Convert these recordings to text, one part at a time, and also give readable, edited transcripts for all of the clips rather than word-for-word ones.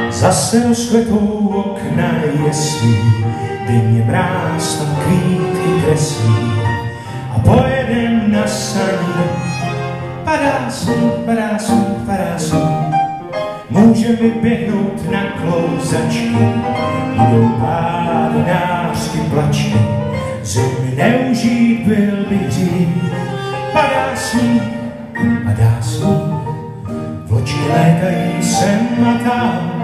Zase rozkvetou okna jeslí, denně mráz tam kvítky kreslí a pojedem na saní. Padá sníh, padá sníh, padá sníh. Můžeme vyběhnout na klouzačky, budou pádinářky plačky, zimy neužít byl by hřích. Padá sníh, vločky létají sem a tam,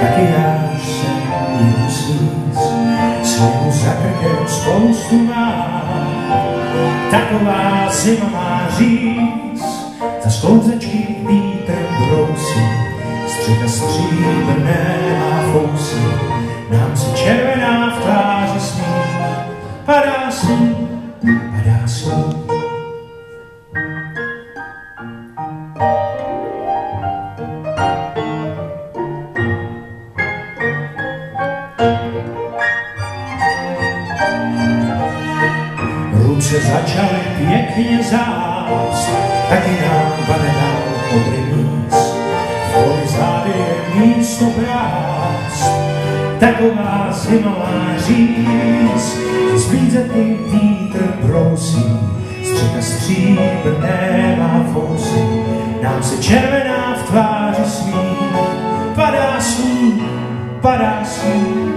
taky já jsem jim sníz, sněhu za krkem spoustu mám. Taková zima má říct, za sklouzačky vítr brousí, střecha stříbrné má fousy, nám se červená v tváři smí. Padá sníh, padá sníh. Ruce začaly pěkně zást, taky nám banedal modrý míst. V poli zády je místo prást, taková zima má říct. Zblízetný vítr brousí, střecha stříbrné má fousy, nám se červená v tváři smí. Padá sníh, padá sníh.